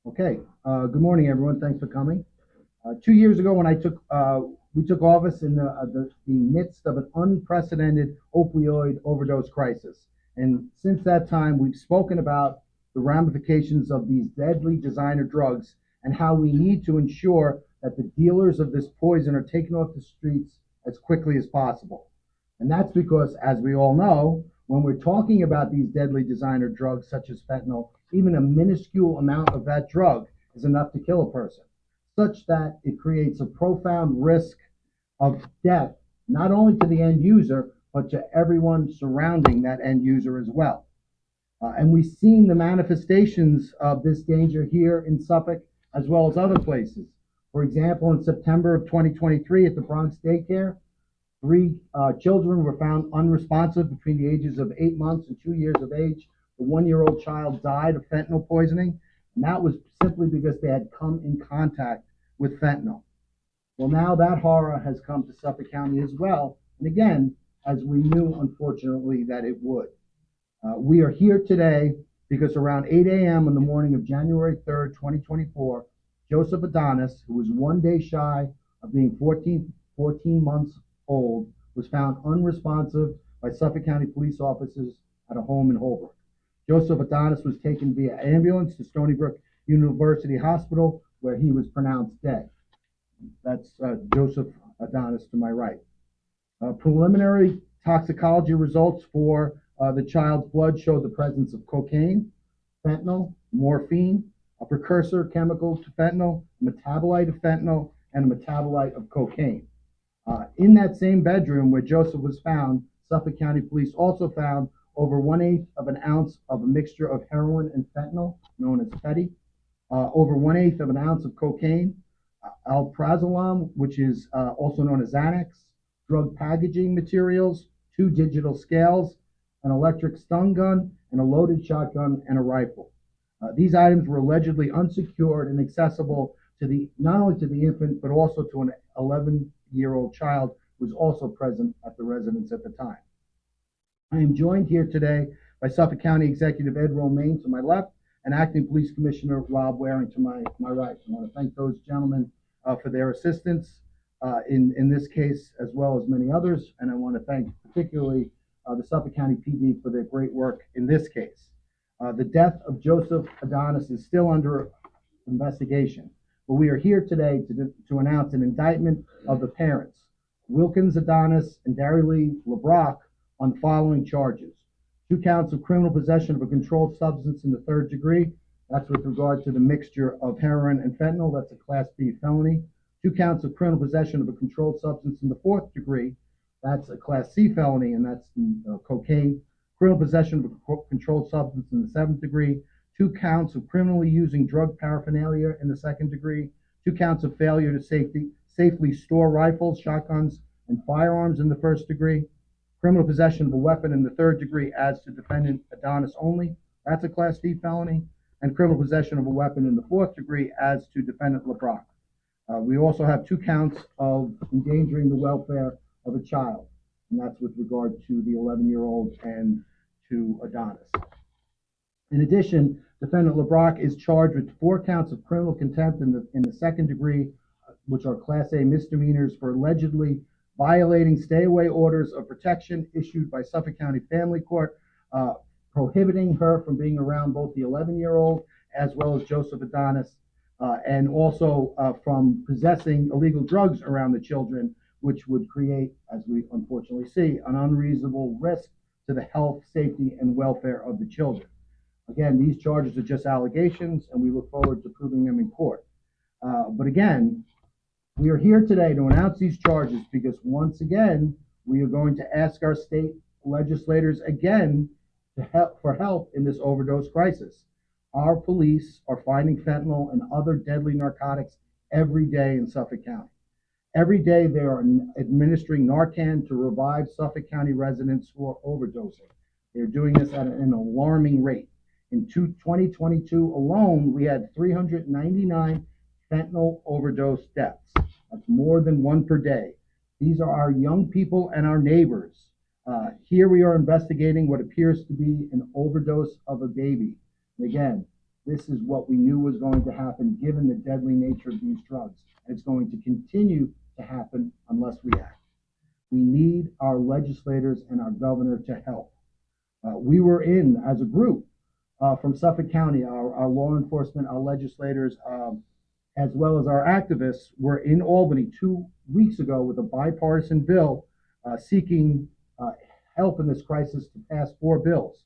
Okay. Good morning, everyone. Thanks for coming. 2 years ago, when we took office in the midst of an unprecedented opioid overdose crisis, and since that time, we've spoken about the ramifications of these deadly designer drugs and how we need to ensure that the dealers of this poison are taken off the streets as quickly as possible. And that's because, as we all know, when we're talking about these deadly designer drugs such as fentanyl, even a minuscule amount of that drug is enough to kill a person, such that it creates a profound risk of death, not only to the end user, but to everyone surrounding that end user as well. And we've seen the manifestations of this danger here in Suffolk as well as other places. For example, in September of 2023 at the Bronx daycare, three children were found unresponsive between the ages of 8 months and 2 years of age. The 1 year old child died of fentanyl poisoning, and that was simply because they had come in contact with fentanyl. Well, now that horror has come to Suffolk County as well, and again, as we knew, unfortunately, that it would. We are here today because around 8 a.m. on the morning of January 3rd, 2024, Joseph Adonis, who was 1 day shy of being 14 months old, was found unresponsive by Suffolk County police officers at a home in Holbrook. Joseph Adonis was taken via ambulance to Stony Brook University Hospital, where he was pronounced dead. That's Joseph Adonis to my right. Preliminary toxicology results for the child's blood showed the presence of cocaine, fentanyl, morphine, a precursor chemical to fentanyl, a metabolite of fentanyl, and a metabolite of cocaine. In that same bedroom where Joseph was found, Suffolk County Police also found over 1/8 of an ounce of a mixture of heroin and fentanyl, known as petty, over 1/8 of an ounce of cocaine, alprazolam, which is also known as Xanax, drug packaging materials, 2 digital scales, an electric stun gun, and a loaded shotgun and a rifle. These items were allegedly unsecured and accessible to not only to the infant but also to an 11-year-old child who was also present at the residence at the time. I am joined here today by Suffolk County Executive Ed Romaine to my left and Acting Police Commissioner Rob Waring to my right. I want to thank those gentlemen for their assistance in this case as well as many others, and I want to thank particularly the Suffolk County PD for their great work in this case. The death of Joseph Adonis is still under investigation, but we are here today to announce an indictment of the parents, Wilkens Adonis and Daryllee Leibrock, on the following charges: 2 counts of criminal possession of a controlled substance in the 3rd degree. That's with regard to the mixture of heroin and fentanyl. That's a Class B felony. 2 counts of criminal possession of a controlled substance in the 4th degree. That's a Class C felony, and that's the cocaine. Criminal possession of a controlled substance in the 7th degree. 2 counts of criminally using drug paraphernalia in the 2nd degree. 2 counts of failure to safely store rifles, shotguns, and firearms in the 1st degree. Criminal possession of a weapon in the 3rd degree as to defendant Adonis only. That's a Class D felony. And criminal possession of a weapon in the 4th degree as to defendant Leibrock. We also have 2 counts of endangering the welfare of a child, and that's with regard to the 11-year-old and to Adonis. In addition, defendant Leibrock is charged with 4 counts of criminal contempt in the 2nd degree, which are Class A misdemeanors for allegedly violating stay-away orders of protection issued by Suffolk County Family Court, prohibiting her from being around both the 11-year-old as well as Joseph Adonis, and also from possessing illegal drugs around the children, which would create, as we unfortunately see, an unreasonable risk to the health, safety, and welfare of the children. Again, these charges are just allegations, and we look forward to proving them in court. But again, we are here today to announce these charges because once again, we are going to ask our state legislators again for help in this overdose crisis. Our police are finding fentanyl and other deadly narcotics every day in Suffolk County. Every day they are administering Narcan to revive Suffolk County residents who are overdosing. They're doing this at an alarming rate. In 2022 alone, we had 399 fentanyl overdose deaths. That's more than one per day. These are our young people and our neighbors. Here we are investigating what appears to be an overdose of a baby. And again, This is what we knew was going to happen given the deadly nature of these drugs. And it's going to continue to happen unless we act. We need our legislators and our governor to help. We were in, as a group, from Suffolk County, our law enforcement, our legislators, as well as our activists, were in Albany 2 weeks ago with a bipartisan bill seeking help in this crisis to pass 4 bills.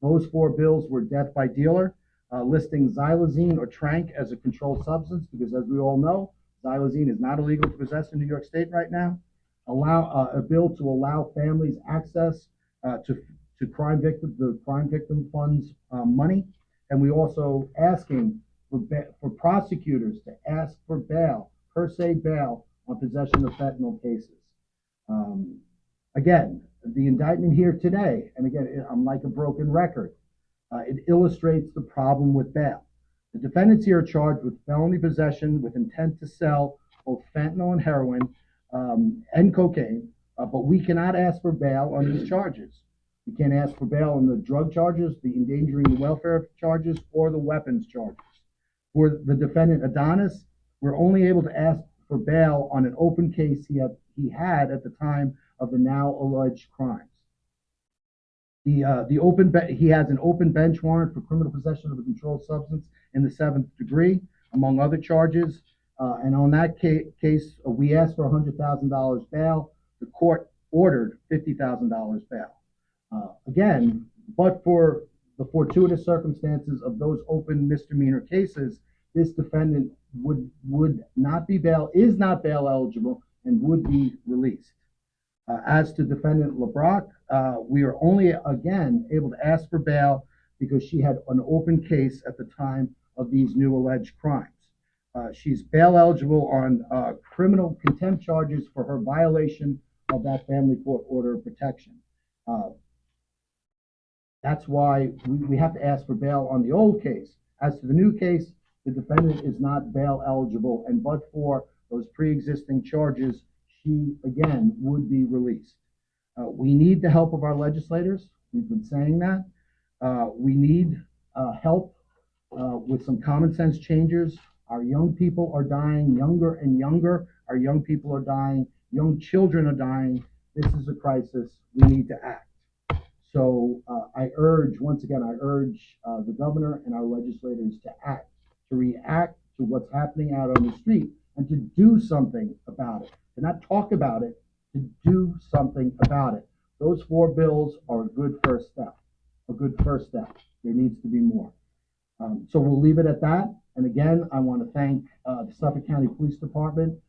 Those 4 bills were death by dealer, listing xylazine or tranq as a controlled substance, because as we all know, xylazine is not illegal to possess in New York State right now. A bill to allow families access to the crime victim funds money, and we also asking for prosecutors to ask for bail, per se bail, on possession of fentanyl cases. Again, the indictment here today, and again, I'm like a broken record, it illustrates the problem with bail. The defendants here are charged with felony possession with intent to sell both fentanyl and heroin and cocaine, but we cannot ask for bail on these charges. We can't ask for bail on the drug charges, the endangering the welfare charges, or the weapons charges. For the defendant Adonis, we're only able to ask for bail on an open case he had at the time of the now alleged crimes. He has an open bench warrant for criminal possession of a controlled substance in the 7th degree, among other charges. And on that case, we asked for $100,000 bail. The court ordered $50,000 bail. Again, but for the fortuitous circumstances of those open misdemeanor cases, this defendant would not be is not bail eligible, and would be released. As to defendant Leibrock, we are only again able to ask for bail because she had an open case at the time of these new alleged crimes. She's bail eligible on criminal contempt charges for her violation of that family court order of protection. That's why we have to ask for bail on the old case. As to the new case, the defendant is not bail eligible, and but for those pre-existing charges, she again would be released. We need the help of our legislators. We've been saying that. We need help with some common sense changes. Our young people are dying, younger and younger. Our young people are dying. Young children are dying. This is a crisis. We need to act. So once again, I urge the governor and our legislators to act, to react to what's happening out on the street, and to do something about it. To not talk about it, to do something about it. Those 4 bills are a good first step. There needs to be more. So we'll leave it at that. And again, I want to thank the Suffolk County Police Department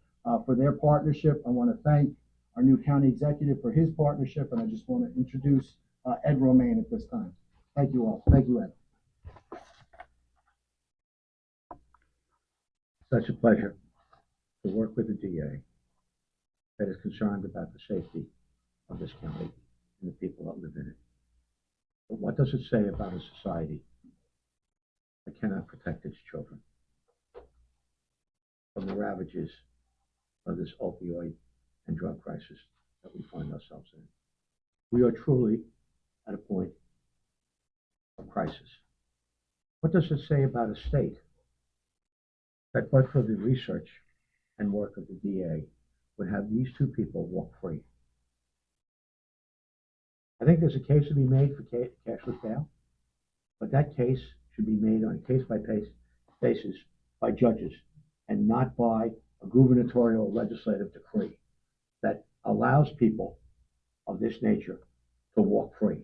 for their partnership. I want to thank our new county executive for his partnership, and I just want to introduce Ed Romaine at this time. Thank you all. Thank you, Ed. Such a pleasure to work with a DA that is concerned about the safety of this county and the people that live in it. But what does it say about a society that cannot protect its children from the ravages of this opioid and drug crisis that we find ourselves in? We are truly at a point of crisis. What does it say about a state that, but for the research and work of the DA, would have these 2 people walk free? I think there's a case to be made for cashless bail, but that case should be made on a case-by-case basis by judges, and not by a gubernatorial legislative decree that allows people of this nature to walk free.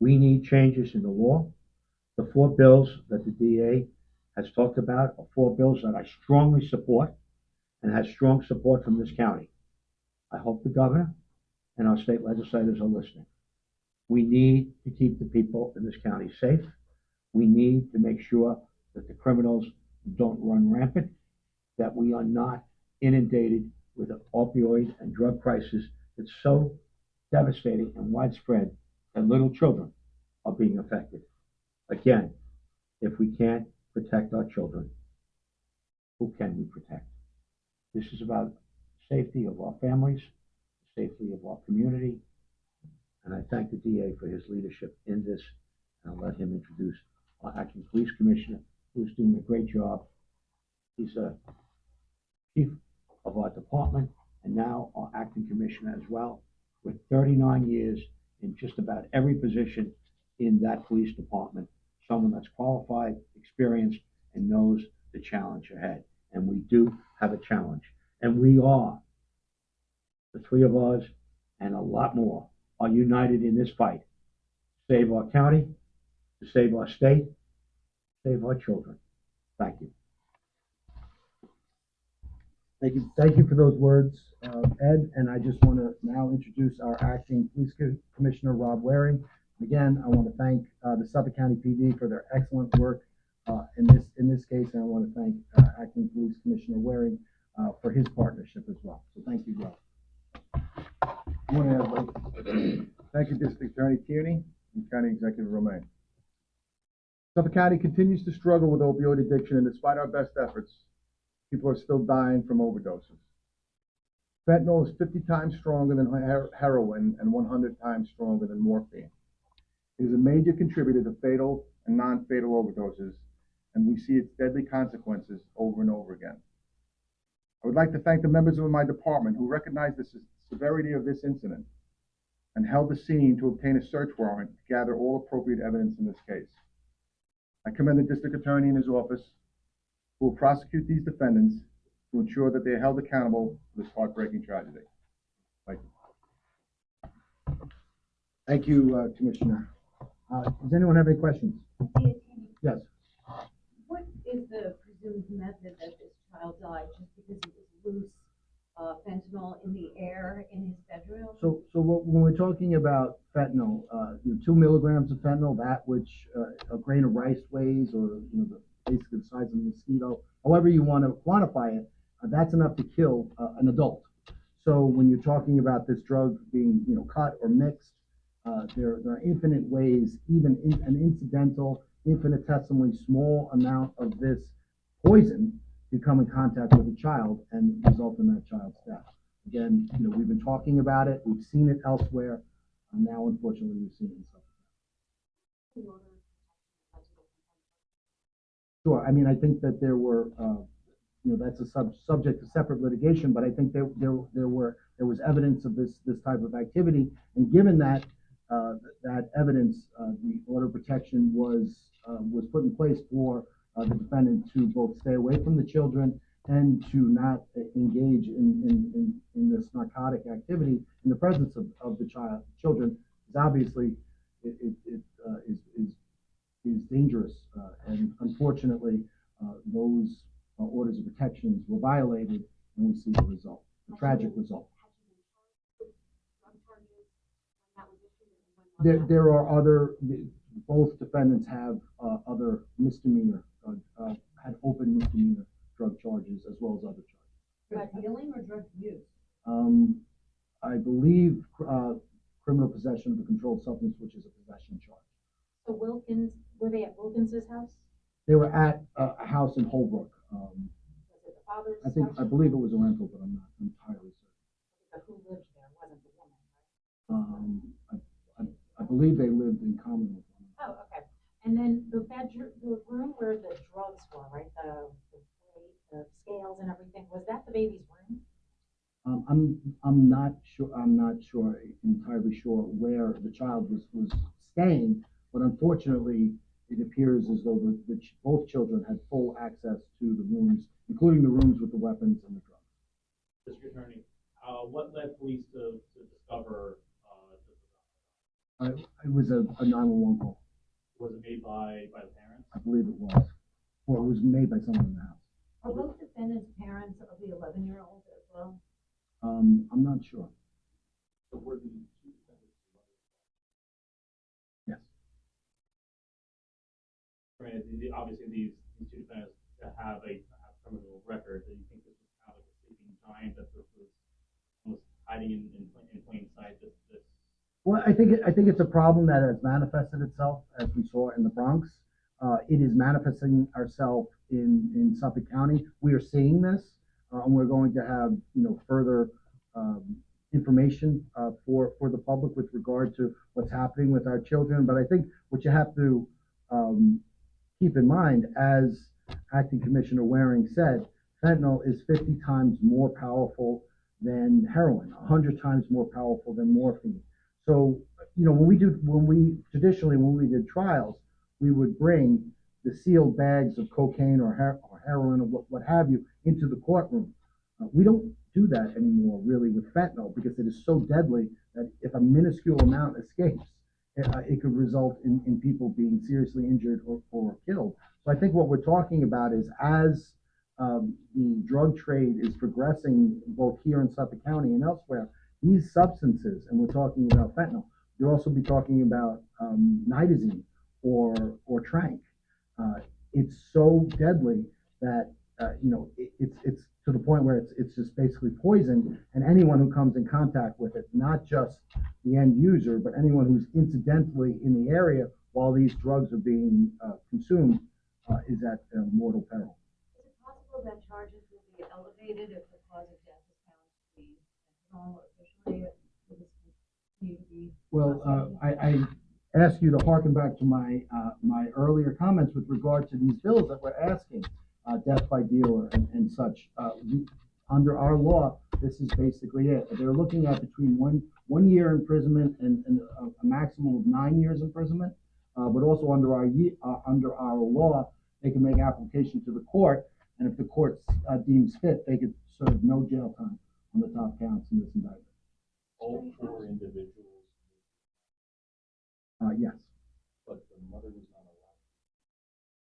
We need changes in the law. The 4 bills that the DA has talked about are 4 bills that I strongly support and has strong support from this county. I hope the governor and our state legislators are listening. We need to keep the people in this county safe. We need to make sure that the criminals don't run rampant, that we are not inundated with an opioid and drug crisis that's so devastating and widespread that little children are being affected. Again, if we can't protect our children, who can we protect? This is about the safety of our families, the safety of our community, and I thank the DA for his leadership in this, and I'll let him introduce our acting police commissioner who's doing a great job. He's a chief of our department and now our acting commissioner as well, with 39 years in just about every position in that police department. Someone that's qualified, experienced, and knows the challenge ahead. And we do have a challenge. And we are, the three of us and a lot more, are united in this fight. Save our county, to save our state, save our children. Thank you. Thank you for those words, Ed, and I just want to now introduce our acting police commissioner, Rob Waring. Again, I want to thank the Suffolk County PD for their excellent work in this case, and I want to thank acting police commissioner Waring for his partnership as well. So thank you, Rob. Good morning, everybody. Thank you, District Attorney Tierney and County Executive Romaine. Suffolk County continues to struggle with opioid addiction, and despite our best efforts, people are still dying from overdoses. Fentanyl is 50 times stronger than heroin and 100 times stronger than morphine. It is a major contributor to fatal and non-fatal overdoses, and we see its deadly consequences over and over again. I would like to thank the members of my department who recognized the severity of this incident and held the scene to obtain a search warrant to gather all appropriate evidence in this case. I commend the district attorney and his office who will prosecute these defendants to ensure that they are held accountable for this heartbreaking tragedy. Thank you. Thank you, Commissioner. Does anyone have any questions? Yes. What is the presumed method that this child died? Just because it was loose fentanyl in the air in his bedroom? So when we're talking about fentanyl, 2 milligrams of fentanyl, that which a grain of rice weighs, or basically the size of a mosquito, however you want to quantify it, that's enough to kill an adult. So when you're talking about this drug being cut or mixed, there are infinite ways, even an incidental, infinitesimally small amount of this poison to come in contact with a child and result in that child's death. Again, we've been talking about it, we've seen it elsewhere, and now unfortunately we've seen it in Suffolk. Sure. I mean, I think that there were, that's a subject to separate litigation, but I think there was evidence of this type of activity, and given that evidence, the order of protection was put in place for the defendant to both stay away from the children and to not engage in this narcotic activity in the presence of the children. Is obviously is dangerous, and unfortunately, those orders of protection were violated, and we see the result, the tragic result. There are both defendants have other misdemeanor, had open misdemeanor drug charges as well as other charges. Drug dealing or drug use? I believe criminal possession of a controlled substance, which is a possession charge. So were they at Wilkens's house? They were at a house in Holbrook. Was it the father's house? I believe it was a rental, but I'm not entirely certain. But who lived there? It wasn't the woman, right? I believe they lived in common with one another. Oh, okay. And then the bedroom, the room where the drugs were, right? The weight, the scales and everything. Was that the baby's room? I'm not sure. I'm not entirely sure where the child was staying, but unfortunately, it appears as though both children had full access to the rooms, including the rooms with the weapons and the drugs. District Attorney, what led police to discover It was a 911 call. Was it made by the parents? I believe it was, or it was made by someone in the house. Are both defendants parents of the 11-year-old as well? I'm not sure. So were the two defendants? Yes. Right. Obviously, these two defendants have a criminal record. Do you think this was kind of like a sleeping giant that was almost hiding in plain sight? Well, I think it's a problem that has manifested itself, as we saw in the Bronx. It is manifesting ourselves in Suffolk County. We are seeing this, and we're going to have further information for the public with regard to what's happening with our children. But I think what you have to keep in mind, as Acting Commissioner Waring said, fentanyl is 50 times more powerful than heroin, 100 times more powerful than morphine. So, when we did trials, we would bring the sealed bags of cocaine or heroin or what have you into the courtroom. We don't do that anymore, really, with fentanyl because it is so deadly that if a minuscule amount escapes, it could result in people being seriously injured or killed. So I think what we're talking about is as the drug trade is progressing both here in Suffolk County and elsewhere, these substances, and we're talking about fentanyl, you'll also be talking about nitazene or tranq. It's so deadly that it's to the point where it's just basically poison, and anyone who comes in contact with it, not just the end user, but anyone who's incidentally in the area while these drugs are being consumed, is at mortal peril. Is it possible that charges will be elevated if the cause of death is found to be fentanyl officially? Will this continue to be? Well, I ask you to harken back to my earlier comments with regard to these bills that we're asking, death by dealer and such. Under our law, this is basically it. They're looking at between one year imprisonment and a maximum of 9 years imprisonment. But also under our law, they can make application to the court, and if the court deems fit, they could serve no jail time on the top counts in this indictment. All four individuals, Yes. but the mother was not allowed.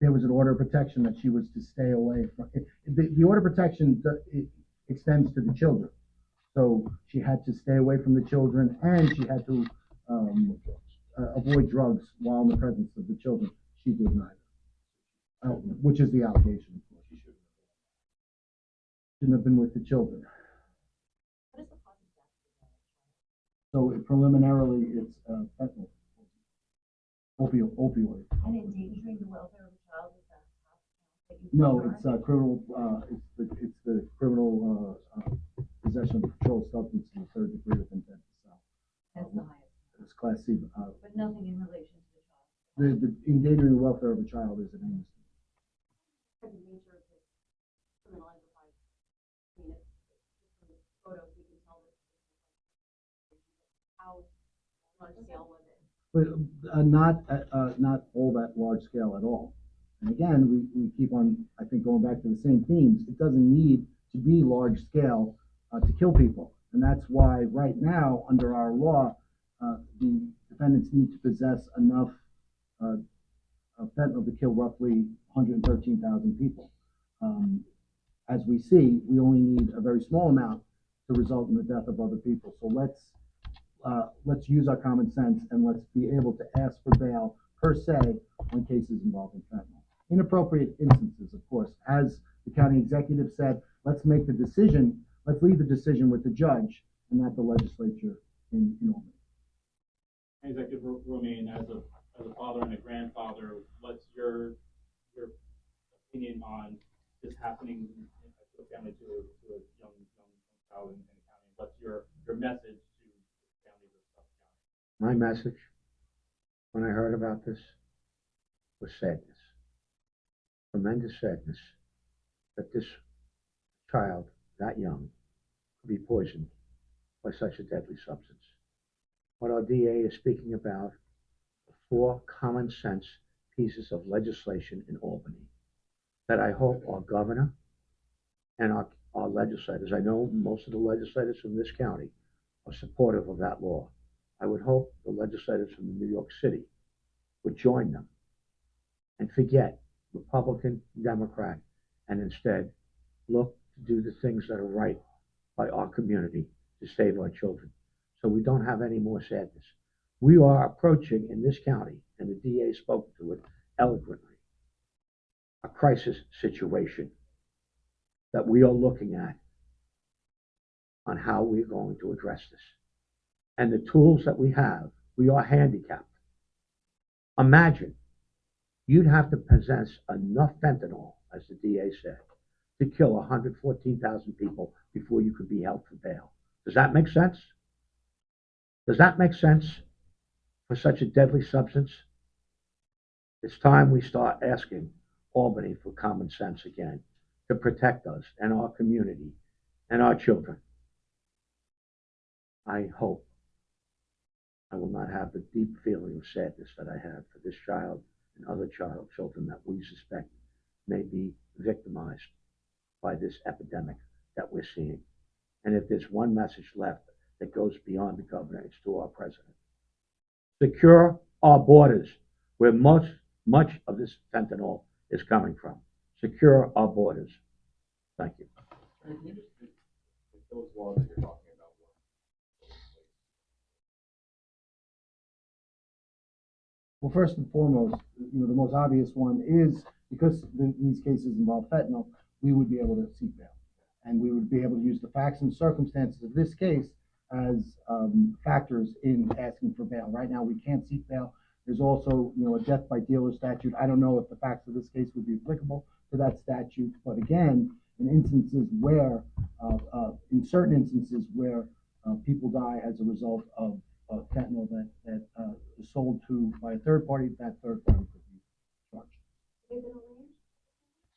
There was an order of protection that she was to stay away from. The order of protection it extends to the children. So she had to stay away from the children, and she had to avoid drugs while in the presence of the children. She did neither, which is the allegation. She Shouldn't have been with the children. What is the cause of death? So preliminarily, it's fentanyl, opioid. And endangering the welfare of a child, is that that you? No, it's criminal. It's the criminal possession of a controlled substance in the third degree with intent to sell. That's the highest. It's Class C. But nothing in relation to the child. The endangering the welfare of a child is an amnesty. The nature of this criminal enterprise, I mean, it's from the photos, we can tell that how large scale was it? But not all that large scale at all. And again, we keep on, I think, going back to the same themes. It doesn't need to be large scale to kill people. And that's why right now, under our law, the defendants need to possess enough fentanyl to kill roughly 113,000 people. As we see, we only need a very small amount to result in the death of other people. So let's use our common sense and let's be able to ask for bail per se on cases involving fentanyl. Inappropriate instances, of course, as the county executive said, let's make the decision, let's leave the decision with the judge and not the legislature in Albany. Executive Romaine, as a father and a grandfather, what's your opinion on this happening to a family, to a young child in the county? What's your message to families of Suffolk County? My message, when I heard about this, was sadness. Tremendous sadness that this child, that young, could be poisoned by such a deadly substance. What our DA is speaking about are 4 common sense pieces of legislation in Albany that I hope our governor and our legislators, I know most of the legislators from this county are supportive of that law. I would hope the legislators from New York City would join them and forget Republican, Democrat, and instead look to do the things that are right by our community to save our children, so we don't have any more sadness. We are approaching in this county, and the DA spoke to it eloquently, a crisis situation that we are looking at on how we're going to address this. And the tools that we have, we are handicapped. Imagine you'd have to possess enough fentanyl, as the DA said, to kill 114,000 people before you could be held for bail. Does that make sense? Does that make sense for such a deadly substance? It's time we start asking Albany for common sense again to protect us and our community and our children. I hope I will not have the deep feeling of sadness that I have for this child and other children that we suspect may be victimized by this epidemic that we're seeing. And if there's one message left that goes beyond the governor, it's to our president. Secure our borders, where much of this fentanyl is coming from. Secure our borders. Thank you. Can you just, if those laws that you're talking about were, Well, first and foremost, the most obvious one is because these cases involve fentanyl, we would be able to seek bail. And we would be able to use the facts and circumstances of this case as factors in asking for bail. Right now, we can't seek bail. There's also, a death by dealer statute. I don't know if the facts of this case would be applicable to that statute, but again, in certain instances where people die as a result of fentanyl that is sold by a third party, that third party could be charged. They've been arranged?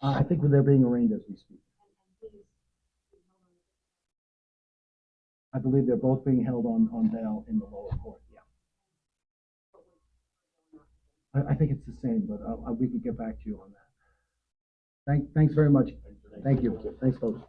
I think they're being arraigned as we speak. I believe they're both being held on bail in the lower court, yeah. I think it's the same, but we could get back to you on that. Thanks very much. Thank you. Thanks, folks.